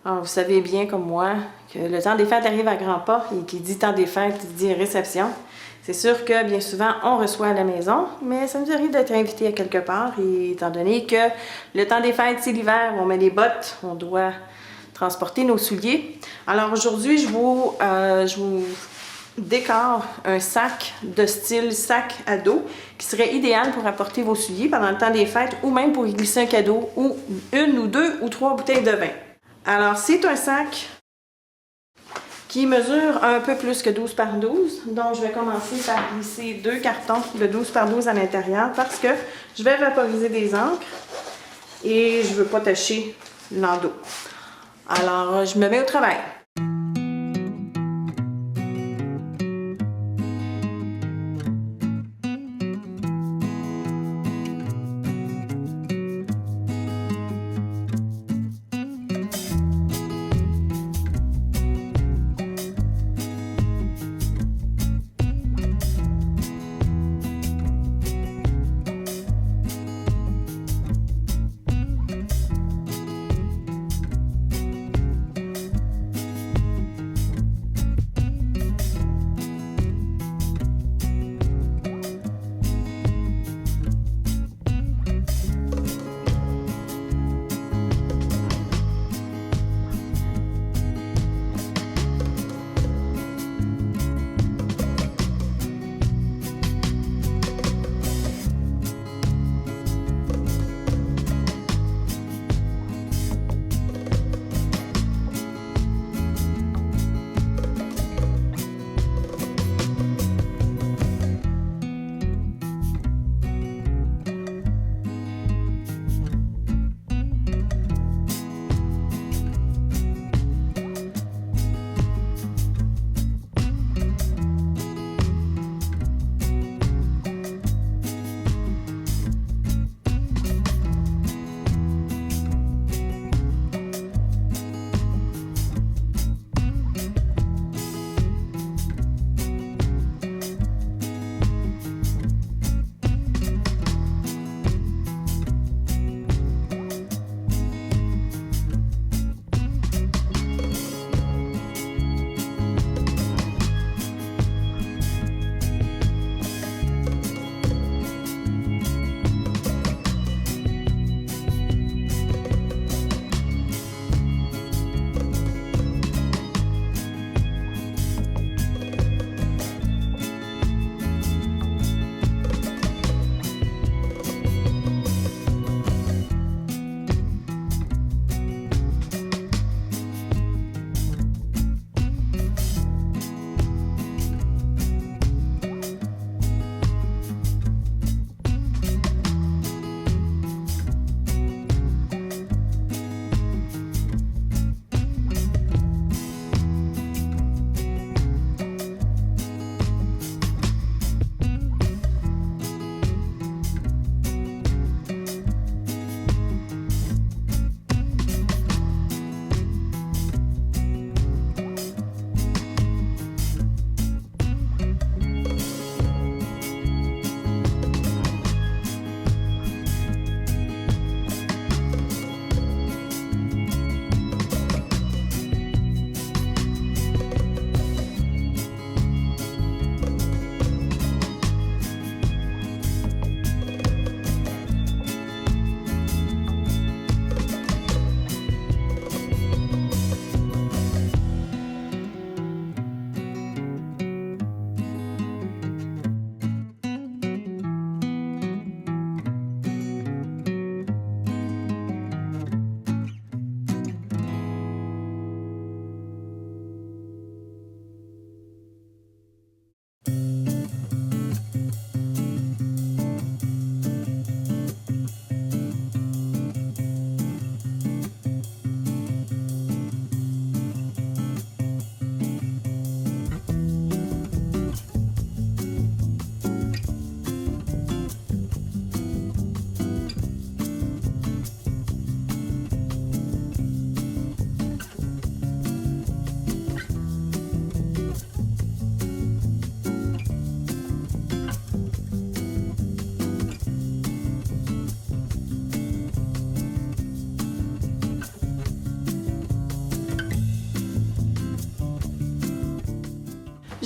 Alors, vous savez bien comme moi que le temps des fêtes arrive à grands pas et qui dit temps des fêtes dit réception. C'est sûr que bien souvent on reçoit à la maison, mais ça nous arrive d'être invité à quelque part et étant donné que le temps des fêtes c'est l'hiver, on met les bottes, on doit transporter nos souliers. Alors aujourd'hui je vous décore un sac de style sac à dos qui serait idéal pour apporter vos souliers pendant le temps des fêtes ou même pour y glisser un cadeau ou une ou deux ou trois bouteilles de vin. Alors c'est un sac qui mesure un peu plus que 12 par 12. Donc je vais commencer par glisser 2 cartons de 12 par 12 à l'intérieur parce que je vais vaporiser des encres et je ne veux pas tacher l'endos. Alors je me mets au travail.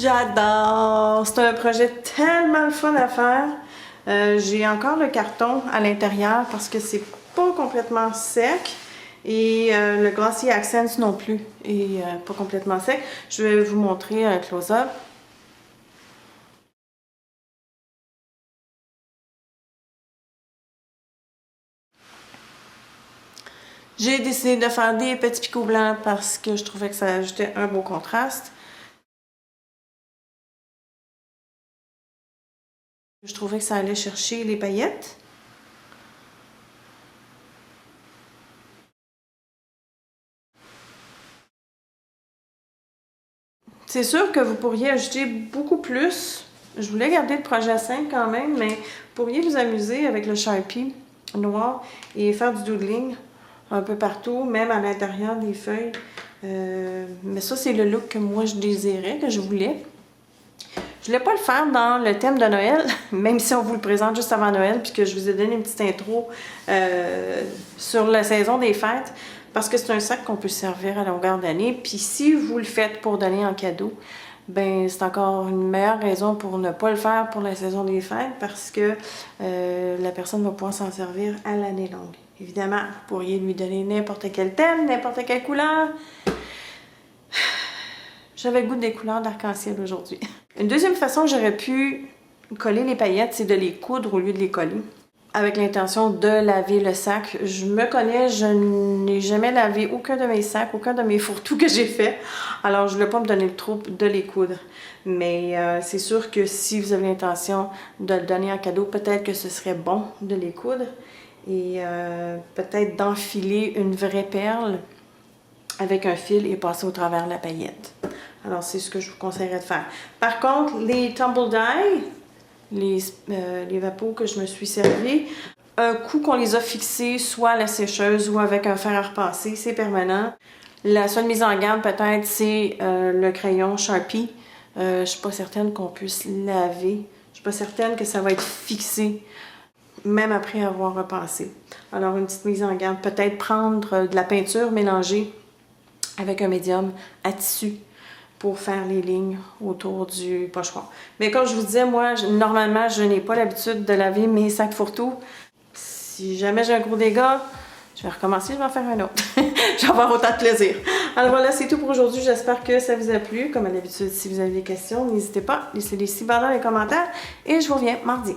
J'adore! C'est un projet tellement le fun à faire. J'ai encore le carton à l'intérieur parce que c'est pas complètement sec. Et le Glossy Accents non plus est pas complètement sec. Je vais vous montrer un close-up. J'ai décidé de faire des petits picots blancs parce que je trouvais que ça ajoutait un beau contraste. Je trouvais que ça allait chercher les paillettes. C'est sûr que vous pourriez ajouter beaucoup plus. Je voulais garder le projet simple quand même, mais vous pourriez vous amuser avec le Sharpie noir et faire du doodling un peu partout, même à l'intérieur des feuilles. Mais ça, c'est le look que moi je désirais, que je voulais. Je voulais pas le faire dans le thème de Noël, même si on vous le présente juste avant Noël, puis que je vous ai donné une petite intro sur la saison des fêtes, parce que c'est un sac qu'on peut servir à longueur d'année. Puis si vous le faites pour donner en cadeau, ben c'est encore une meilleure raison pour ne pas le faire pour la saison des fêtes, parce que la personne va pouvoir s'en servir à l'année longue. Évidemment, vous pourriez lui donner n'importe quel thème, n'importe quelle couleur. J'avais le goût des couleurs d'arc-en-ciel aujourd'hui. Une deuxième façon que j'aurais pu coller les paillettes, c'est de les coudre au lieu de les coller. Avec l'intention de laver le sac. Je me connais, je n'ai jamais lavé aucun de mes sacs, aucun de mes fourre-tout que j'ai fait. Alors, je ne voulais pas me donner le trouble de les coudre. Mais c'est sûr que si vous avez l'intention de le donner en cadeau, peut-être que ce serait bon de les coudre. Et peut-être d'enfiler une vraie perle avec un fil et passer au travers de la paillette. Alors, c'est ce que je vous conseillerais de faire. Par contre, les Tumble Dye, les vapos que je me suis servi, un coup qu'on les a fixés, soit à la sécheuse ou avec un fer à repasser, c'est permanent. La seule mise en garde, peut-être, c'est le crayon Sharpie. Je suis pas certaine qu'on puisse laver. Je suis pas certaine que ça va être fixé, même après avoir repassé. Alors, une petite mise en garde. Peut-être prendre de la peinture mélangée avec un médium à tissu pour faire les lignes autour du pochoir. Mais comme je vous disais, moi, normalement, je n'ai pas l'habitude de laver mes sacs fourre-tout. Si jamais j'ai un gros dégât, je vais recommencer, je vais en faire un autre. Je vais avoir autant de plaisir. Alors voilà, c'est tout pour aujourd'hui. J'espère que ça vous a plu. Comme à l'habitude, si vous avez des questions, n'hésitez pas, laissez-les ci-bas dans les commentaires. Et je vous reviens mardi.